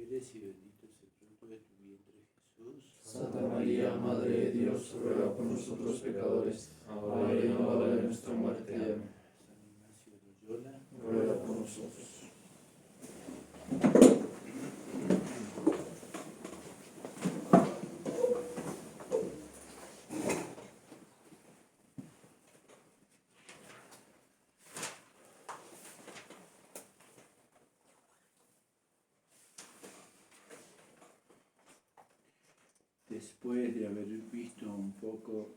eres y bendito es el fruto de tu vientre, Jesús. Santa María, Madre de Dios, ruega por nosotros pecadores, ahora y en la hora de nuestra muerte. Amén. San Ignacio de Loyola, Ruega por nosotros. después de haber visto un poco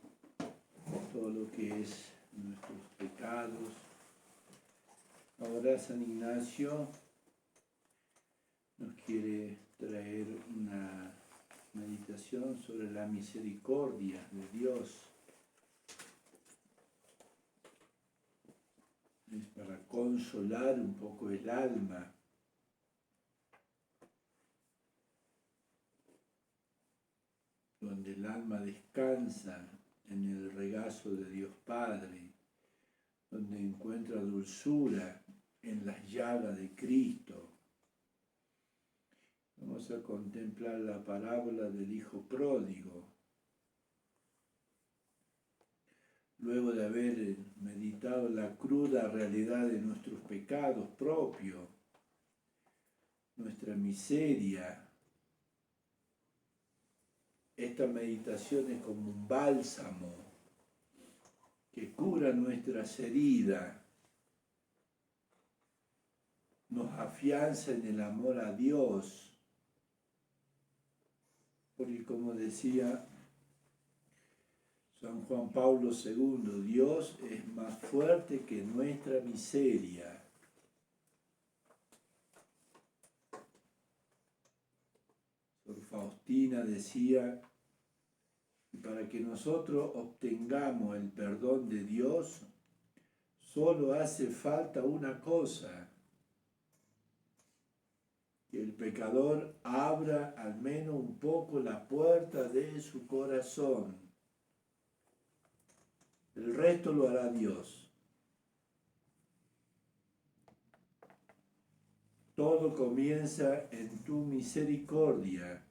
todo lo que es nuestros pecados, ahora San Ignacio nos quiere traer una meditación sobre la misericordia de Dios. Es para consolar un poco el alma. Donde el alma descansa en el regazo de Dios Padre, donde encuentra dulzura en las llagas de Cristo. Vamos a contemplar la parábola del Hijo Pródigo. Luego de haber meditado la cruda realidad de nuestros pecados propios, nuestra miseria, esta meditación es como un bálsamo que cura nuestras heridas, nos afianza en el amor a Dios, porque como decía San Juan Pablo II, Dios es más fuerte que nuestra miseria. Sor Faustina decía, para que nosotros obtengamos el perdón de Dios, solo hace falta una cosa, que el pecador abra al menos un poco la puerta de su corazón. El resto lo hará Dios. Todo comienza en tu misericordia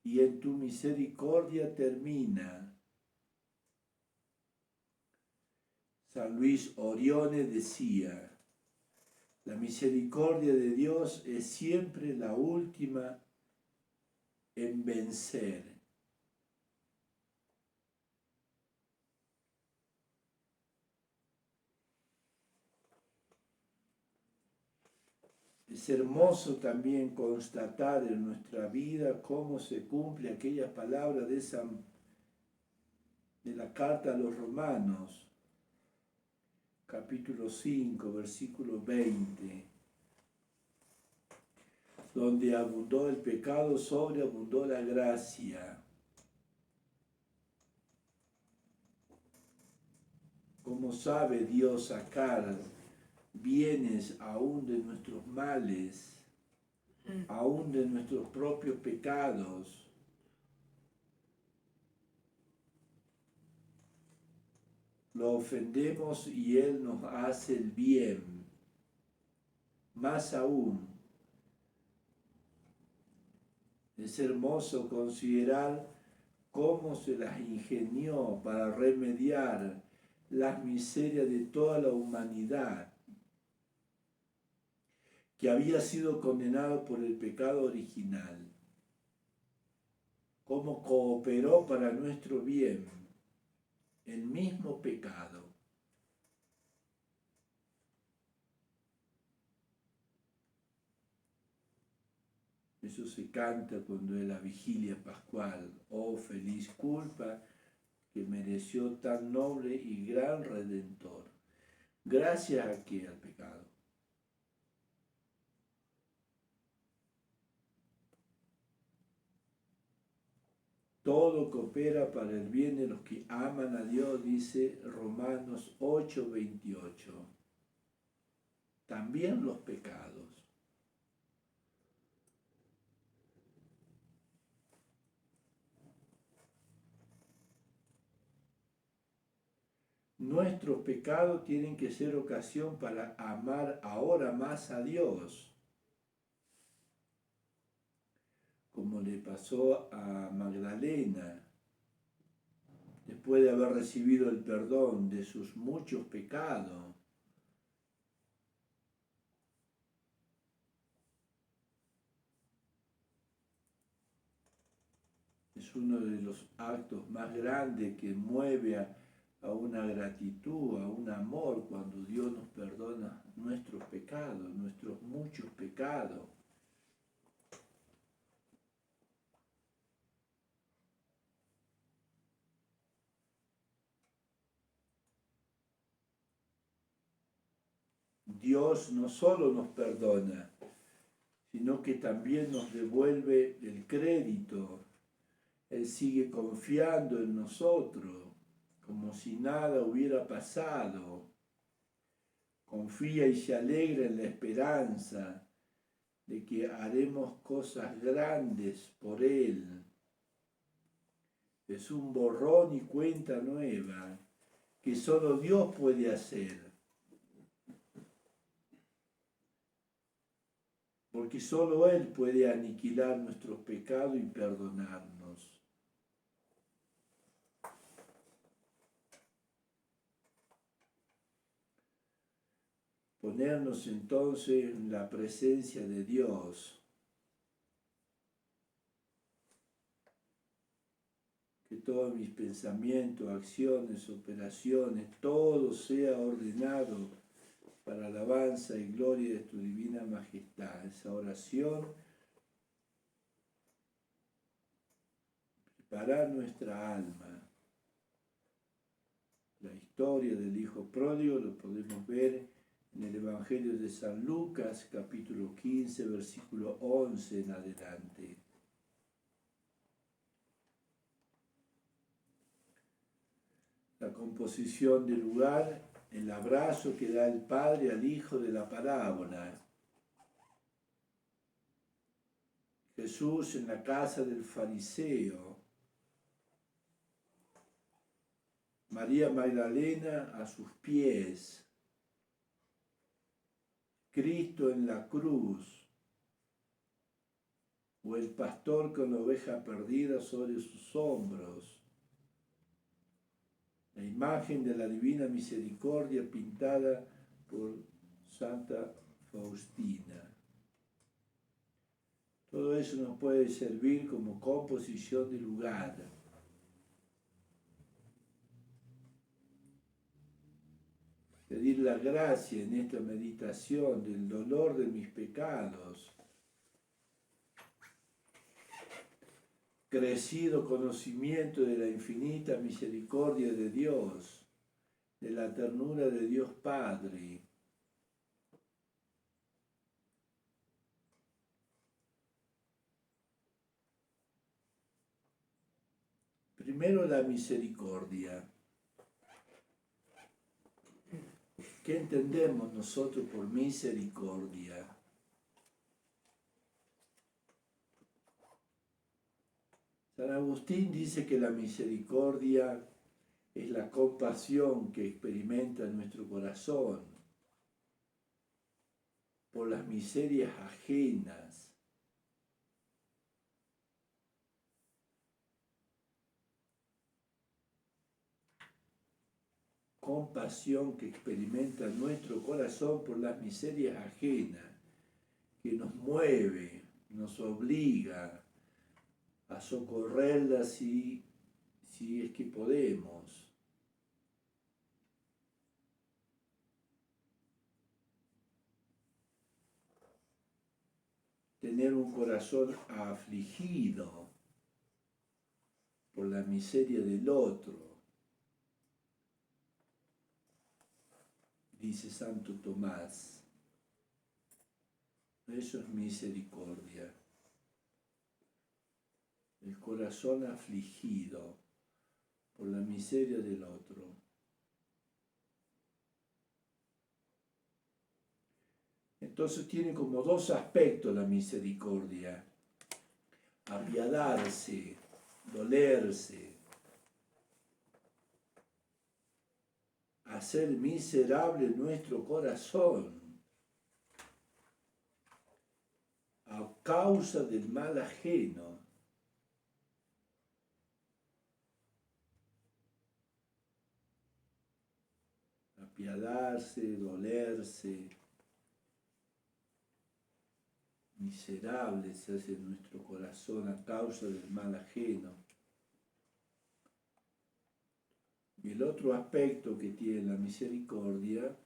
y en tu misericordia termina. San Luis Orione decía, la misericordia de Dios es siempre la última en vencer. Es hermoso también constatar en nuestra vida cómo se cumple aquellas palabras de la carta a los Romanos, capítulo 5, versículo 20, donde abundó el pecado, sobreabundó la gracia. ¿Cómo sabe Dios sacar bienes aún de nuestros males, aún de nuestros propios pecados? Lo ofendemos y Él nos hace el bien. Más aún, es hermoso considerar cómo se las ingenió para remediar las miserias de toda la humanidad, que había sido condenado por el pecado original. Cómo cooperó para nuestro bien el mismo pecado. Eso se canta cuando es la vigilia pascual. Oh, feliz culpa que mereció tan noble y gran Redentor. Gracias a qué, al pecado. Todo coopera para el bien de los que aman a Dios, dice Romanos 8:28. También los pecados. Nuestros pecados tienen que ser ocasión para amar ahora más a Dios. como le pasó a Magdalena, después de haber recibido el perdón de sus muchos pecados. Es uno de los actos más grandes que mueve a una gratitud, a un amor, cuando Dios nos perdona nuestros pecados, nuestros muchos pecados. Dios no solo nos perdona, sino que también nos devuelve el crédito. Él sigue confiando en nosotros, como si nada hubiera pasado. Confía y se alegra en la esperanza de que haremos cosas grandes por Él. Es un borrón y cuenta nueva que solo Dios puede hacer. Porque solo Él puede aniquilar nuestros pecados y perdonarnos. Ponernos entonces en la presencia de Dios. Que todos mis pensamientos, acciones, operaciones, todo sea ordenado para alabanza y gloria de tu divina majestad. Esa oración, preparar nuestra alma. La historia del Hijo Pródigo lo podemos ver en el Evangelio de San Lucas, capítulo 15, versículo 11 en adelante. La composición del lugar, el abrazo que da el Padre al Hijo de la parábola. Jesús en la casa del fariseo. María Magdalena a sus pies. Cristo en la cruz. O el pastor con la oveja perdida sobre sus hombros. La imagen de la divina misericordia pintada por Santa Faustina. Todo eso nos puede servir como composición de lugar. Pedir la gracia en esta meditación del dolor de mis pecados. Crecido conocimiento de la infinita misericordia de Dios, de la ternura de Dios Padre. Primero la misericordia. ¿Qué entendemos nosotros por misericordia? San Agustín dice que la misericordia es la compasión que experimenta nuestro corazón por las miserias ajenas. Compasión que experimenta nuestro corazón por las miserias ajenas, que nos mueve, nos obliga a socorrerlas si es que podemos. Tener un corazón afligido por la miseria del otro, dice Santo Tomás. Eso es misericordia. El corazón afligido por la miseria del otro. Entonces tiene como dos aspectos la misericordia: apiadarse, dolerse, hacer miserable nuestro corazón a causa del mal ajeno. despiadarse, dolerse. Miserable se hace nuestro corazón a causa del mal ajeno. Y el otro aspecto que tiene la misericordia,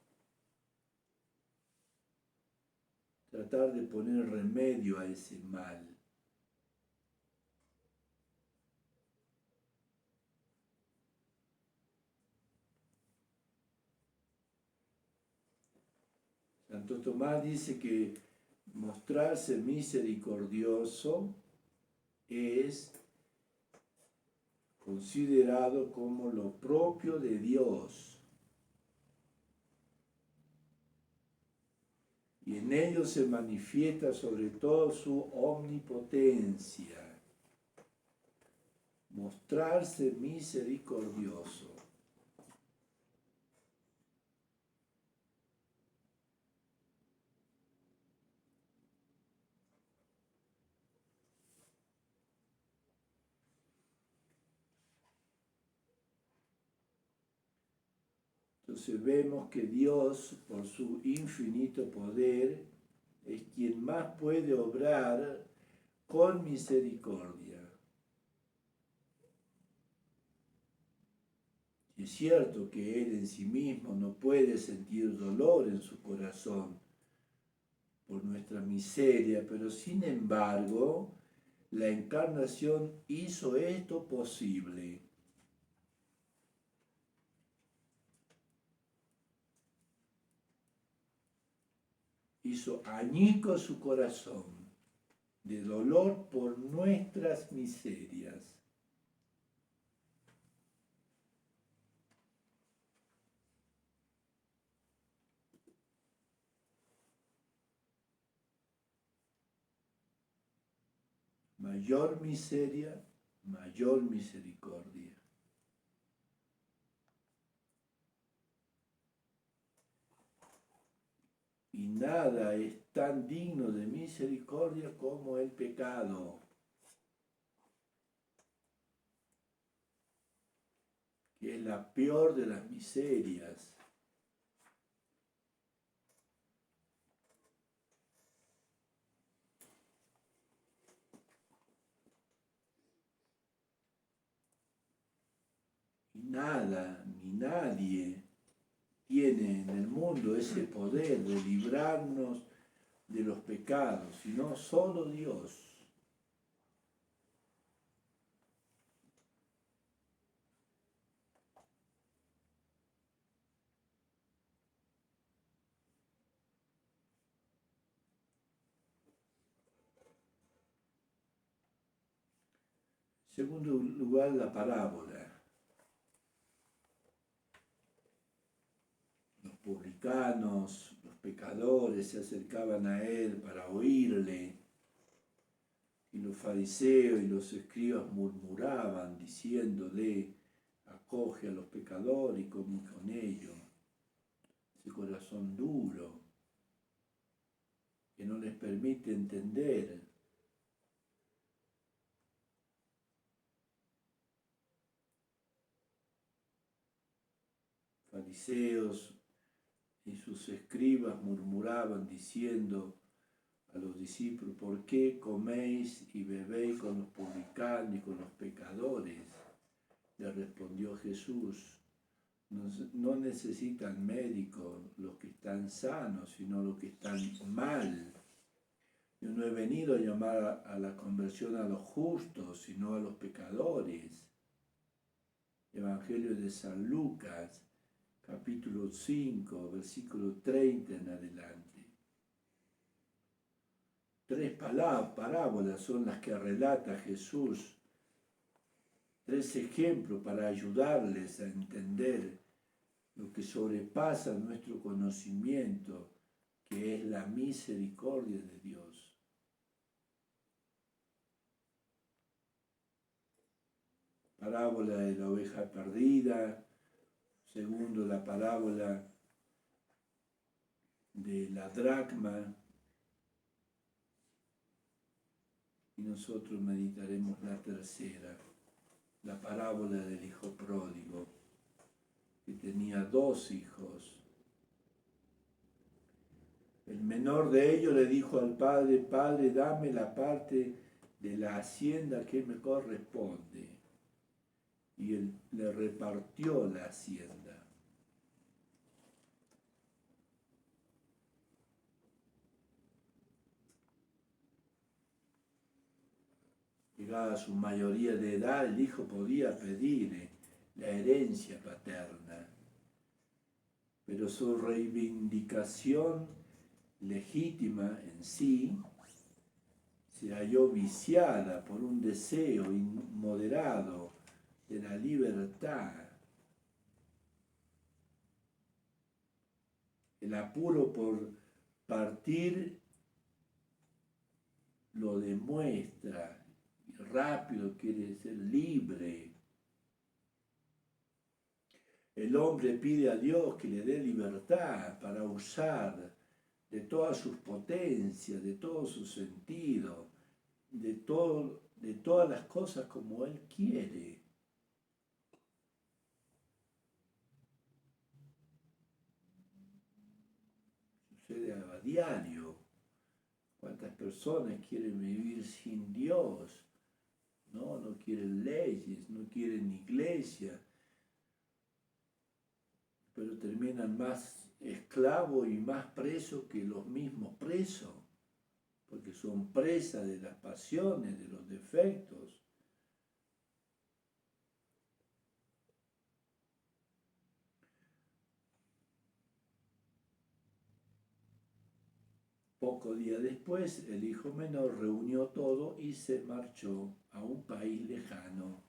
tratar de poner remedio a ese mal. Santo Tomás dice que mostrarse misericordioso es considerado como lo propio de Dios. Y en ello se manifiesta sobre todo su omnipotencia. Mostrarse misericordioso. Entonces vemos que Dios, por su infinito poder, es quien más puede obrar con misericordia. Y es cierto que Él en sí mismo no puede sentir dolor en su corazón por nuestra miseria, pero sin embargo, la encarnación hizo esto posible. Hizo añicos su corazón de dolor por nuestras miserias. Mayor miseria, mayor misericordia. Y nada es tan digno de misericordia como el pecado, que es la peor de las miserias. Y nada ni nadie tiene en el mundo ese poder de librarnos de los pecados, sino solo Dios. En segundo lugar, la parábola. Los publicanos, los pecadores se acercaban a él para oírle, y los fariseos y los escribas murmuraban diciéndole: acoge a los pecadores y come con ellos. Ese corazón duro que no les permite entender. Fariseos y sus escribas murmuraban diciendo a los discípulos: ¿por qué coméis y bebéis con los publicanos y con los pecadores? Le respondió Jesús: no necesitan médicos los que están sanos, sino los que están mal. Yo no he venido a llamar a la conversión a los justos, sino a los pecadores. Evangelio de San Lucas, capítulo 5, versículo 30 en adelante. 3 parábolas son las que relata Jesús. 3 ejemplos para ayudarles a entender lo que sobrepasa nuestro conocimiento, que es la misericordia de Dios. Parábola de la oveja perdida. Segundo, la parábola de la dracma. Y nosotros meditaremos la tercera, la parábola del hijo pródigo, que tenía 2 hijos. El menor de ellos le dijo al padre, Padre, dame la parte de la hacienda que me corresponde. Y él le repartió la hacienda. Llegada a su mayoría de edad, el hijo podía pedir la herencia paterna, pero su reivindicación legítima en sí se halló viciada por un deseo inmoderado de la libertad. El apuro por partir lo demuestra. Rápido quiere ser libre. El hombre pide a Dios que le dé libertad para usar de todas sus potencias, de todo su sentido, de todas las cosas como Él quiere. Sucede a diario. ¿Cuántas personas quieren vivir sin Dios? No quieren leyes, no quieren iglesia, pero terminan más esclavos y más presos que los mismos presos, porque son presas de las pasiones, de los defectos. Pocos días después, el hijo menor reunió todo y se marchó a un país lejano.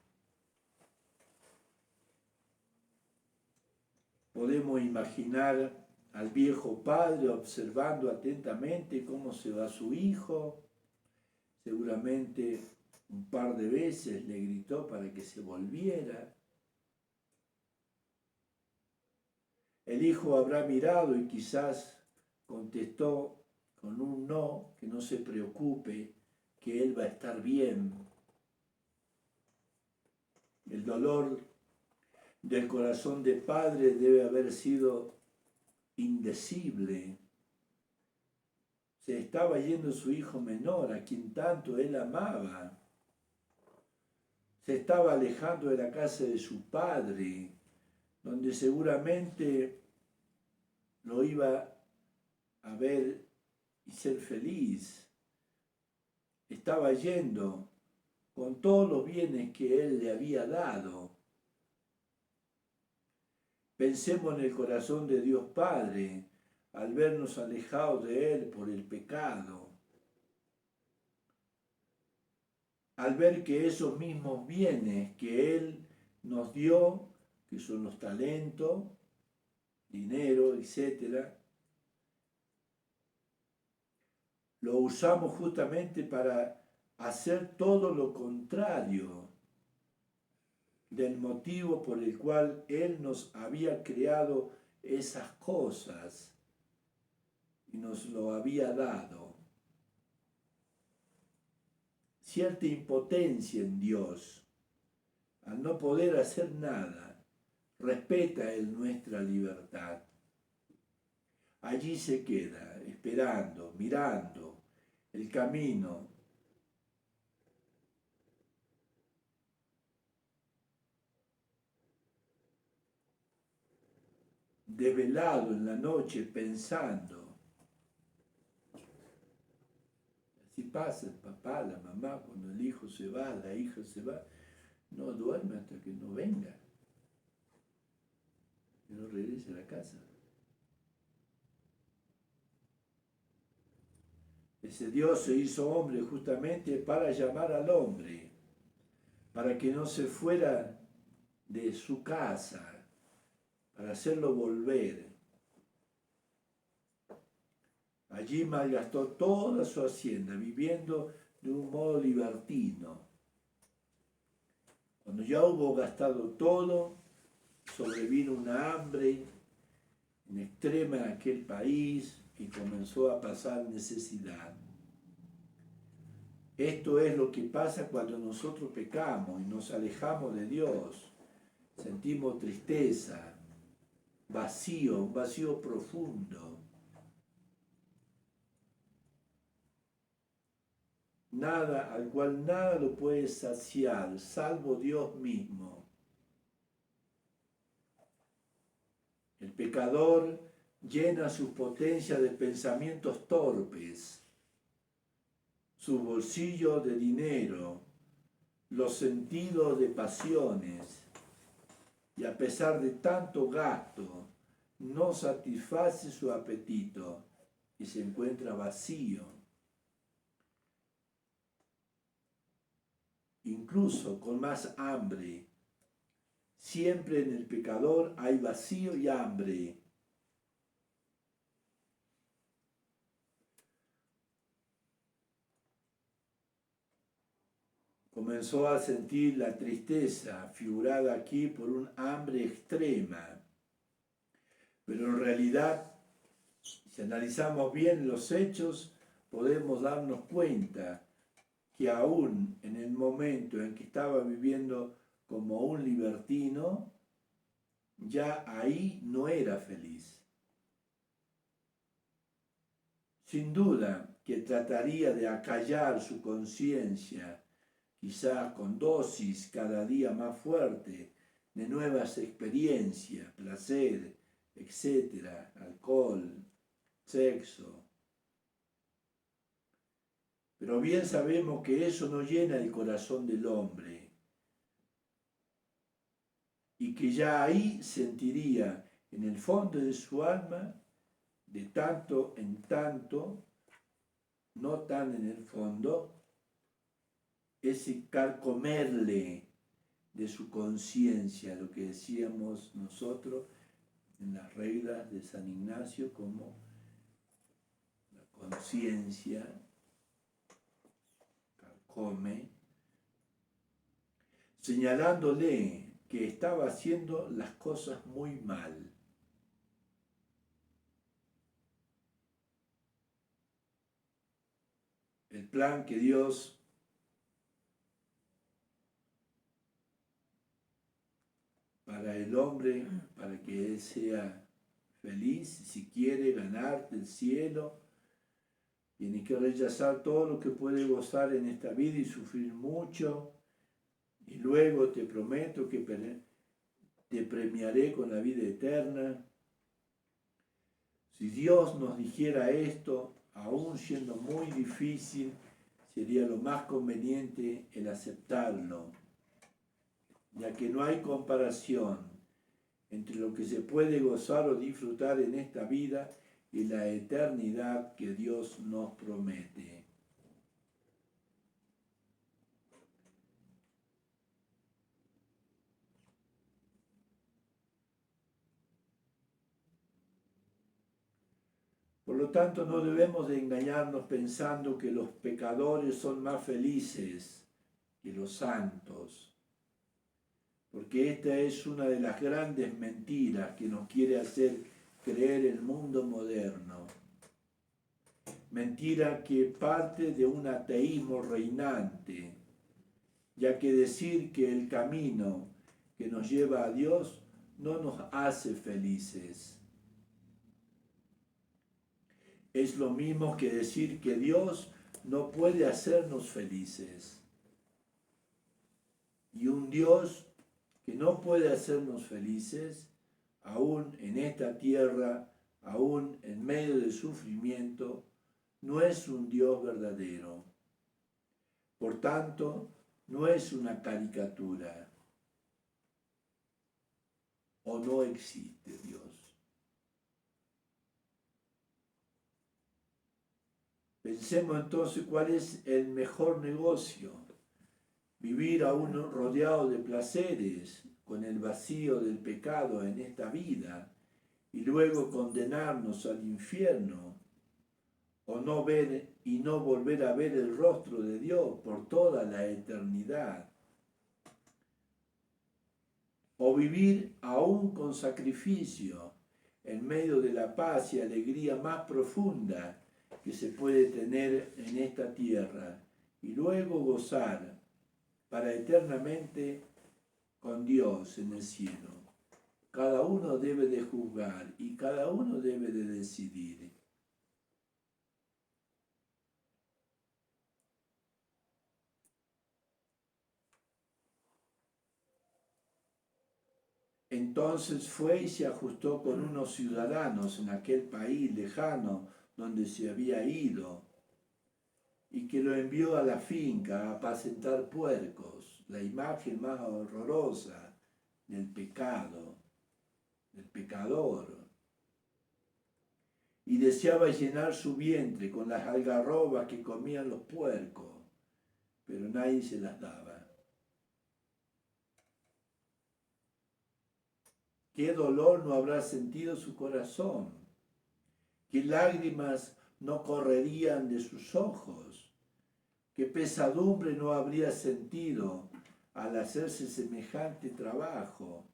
Podemos imaginar al viejo padre observando atentamente cómo se va su hijo. Seguramente un par de veces le gritó para que se volviera. El hijo habrá mirado y quizás contestó con un no, que no se preocupe, que él va a estar bien. El dolor del corazón de padre debe haber sido indecible. Se estaba yendo su hijo menor, a quien tanto él amaba. Se estaba alejando de la casa de su padre, donde seguramente lo iba a ver y ser feliz. Estaba yendo con todos los bienes que él le había dado. Pensemos en el corazón de Dios Padre al vernos alejados de Él por el pecado. Al ver que esos mismos bienes que Él nos dio, que son los talentos, dinero, etc., lo usamos justamente para hacer todo lo contrario del motivo por el cual Él nos había creado esas cosas y nos lo había dado. Cierta impotencia en Dios, al no poder hacer nada, respeta Él nuestra libertad. Allí se queda, esperando, mirando el camino. Desvelado en la noche pensando. Así pasa el papá, la mamá, cuando el hijo se va, la hija se va, no duerme hasta que no venga, que no regrese a la casa. Ese Dios se hizo hombre justamente para llamar al hombre, para que no se fuera de su casa, para hacerlo volver. Allí malgastó toda su hacienda, viviendo de un modo libertino. Cuando ya hubo gastado todo, sobrevino una hambre en extrema en aquel país y comenzó a pasar necesidad. Esto es lo que pasa cuando nosotros pecamos y nos alejamos de Dios. Sentimos tristeza, vacío, un vacío profundo. nada al cual nada lo puede saciar, salvo Dios mismo. El pecador llena sus potencias de pensamientos torpes, su bolsillo de dinero, los sentidos de pasiones, y a pesar de tanto gasto, no satisface su apetito y se encuentra vacío. Incluso con más hambre. Siempre en el pecador hay vacío y hambre. Comenzó a sentir la tristeza, figurada aquí por un hambre extrema. Pero en realidad, si analizamos bien los hechos, podemos darnos cuenta que aún en el momento en que estaba viviendo como un libertino, ya ahí no era feliz. Sin duda que trataría de acallar su conciencia, quizás con dosis cada día más fuerte de nuevas experiencias, placer, etcétera, alcohol, sexo. Pero bien sabemos que eso no llena el corazón del hombre y que ya ahí sentiría en el fondo de su alma, de tanto en tanto, no tan en el fondo, ese carcomerle de su conciencia, lo que decíamos nosotros en las reglas de San Ignacio como la conciencia carcome, señalándole que estaba haciendo las cosas muy mal. El plan que Dios para el hombre, para que él sea feliz, si quiere ganarte el cielo, tiene que rechazar todo lo que puede gozar en esta vida y sufrir mucho, y luego te prometo que te premiaré con la vida eterna. Si Dios nos dijera esto, aún siendo muy difícil, sería lo más conveniente el aceptarlo, ya que no hay comparación entre lo que se puede gozar o disfrutar en esta vida y la eternidad que Dios nos promete. Por lo tanto, no debemos de engañarnos pensando que los pecadores son más felices que los santos, porque esta es una de las grandes mentiras que nos quiere hacer creer el mundo moderno. Mentira que parte de un ateísmo reinante, ya que decir que el camino que nos lleva a Dios no nos hace felices. Es lo mismo que decir que Dios no puede hacernos felices. Y un Dios que no puede hacernos felices, aún en esta tierra, aún en medio del sufrimiento, no es un Dios verdadero. Por tanto, no es una caricatura. O no existe Dios. Pensemos entonces cuál es el mejor negocio. Vivir aún rodeado de placeres, con el vacío del pecado en esta vida, y luego condenarnos al infierno, o no ver y no volver a ver el rostro de Dios por toda la eternidad. O vivir aún con sacrificio, en medio de la paz y alegría más profunda que se puede tener en esta tierra, y luego gozar para eternamente con Dios en el cielo. Cada uno debe de juzgar y cada uno debe de decidir. Entonces fue y se ajustó con unos ciudadanos en aquel país lejano donde se había ido, y que lo envió a la finca a apacentar puercos, la imagen más horrorosa del pecado, del pecador. Y deseaba llenar su vientre con las algarrobas que comían los puercos, pero nadie se las daba. ¿Qué dolor no habrá sentido su corazón? ¿Qué lágrimas no correrían de sus ojos? ¿Qué pesadumbre no habría sentido al hacerse semejante trabajo?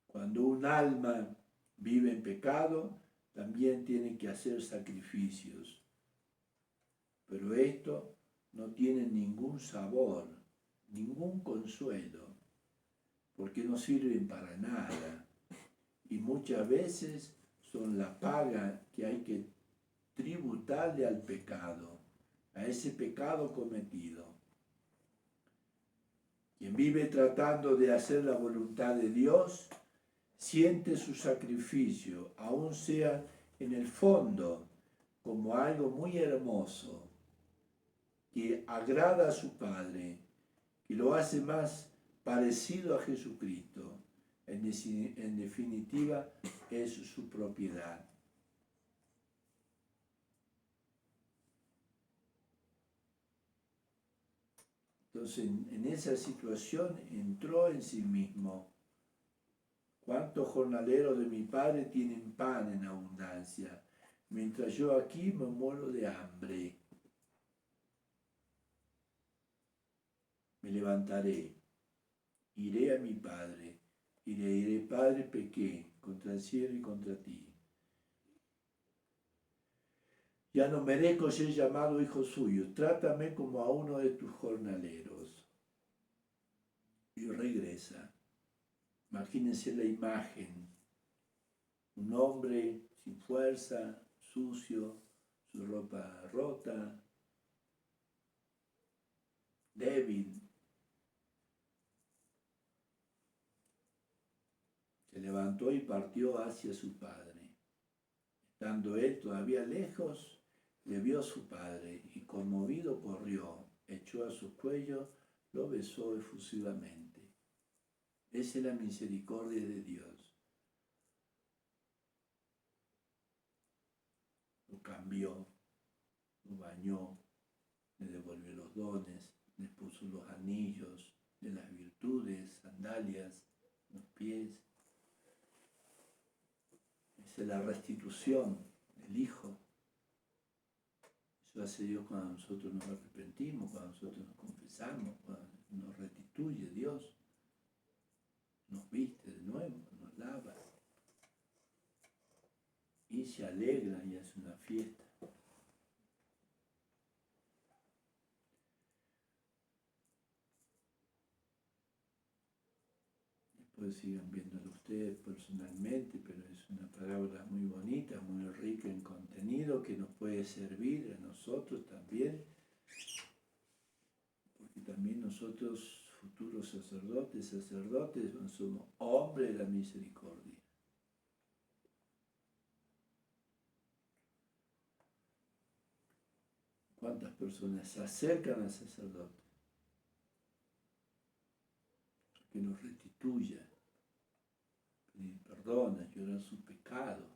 Cuando un alma vive en pecado, también tiene que hacer sacrificios. Pero esto no tiene ningún sabor, ningún consuelo, porque no sirven para nada. Y muchas veces son la paga que hay que tributarle al pecado, a ese pecado cometido. Quien vive tratando de hacer la voluntad de Dios, siente su sacrificio, aun sea en el fondo, como algo muy hermoso, que agrada a su Padre, que lo hace más parecido a Jesucristo. En definitiva, es su propiedad. Entonces, en esa situación entró en sí mismo. ¿Cuántos jornaleros de mi Padre tienen pan en abundancia, mientras yo aquí me muero de hambre? Me levantaré, iré a mi Padre, y le diré: Padre, pequé contra el cielo y contra ti. Ya no merezco ser llamado hijo suyo, trátame como a uno de tus jornaleros. Y regresa. Imagínense la imagen. Un hombre sin fuerza, sucio, su ropa rota, débil. Se levantó y partió hacia su padre. Estando él todavía lejos, le vio a su padre y conmovido corrió, echó a su cuello, lo besó efusivamente. Esa es la misericordia de Dios. Lo cambió, lo bañó, le devolvió los dones, le puso los anillos de las virtudes, sandalias, los pies. Esa es la restitución del Hijo. Eso hace Dios cuando nosotros nos arrepentimos, cuando nosotros nos confesamos, cuando nos restituye Dios. Nos viste de nuevo, nos lava. Y se alegra y hace una fiesta. Después sigan viéndolo ustedes personalmente, pero es una parábola muy bonita, muy rica en contenido, que nos puede servir a nosotros también, porque también nosotros, futuros sacerdotes, somos hombres de la misericordia. ¿Cuántas personas se acercan al sacerdote? Que nos restituya, pedir perdón, llorar su pecado.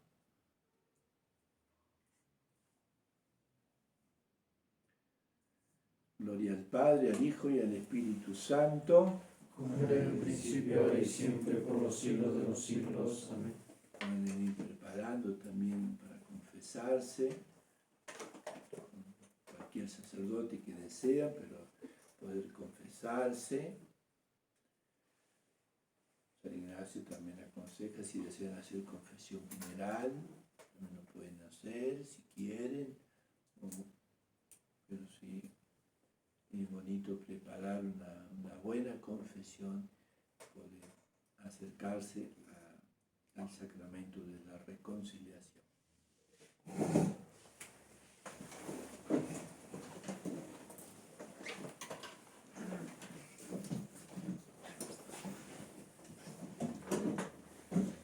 Gloria al Padre, al Hijo y al Espíritu Santo. Como era en el principio, ahora y siempre, por los siglos de los siglos. Amén. Pueden ir preparando también para confesarse. Cualquier sacerdote que desea, pero poder confesarse. San Ignacio también aconseja, si desean hacer confesión general, también lo pueden hacer si quieren, pero sí es bonito preparar una buena confesión, poder acercarse al sacramento de la reconciliación.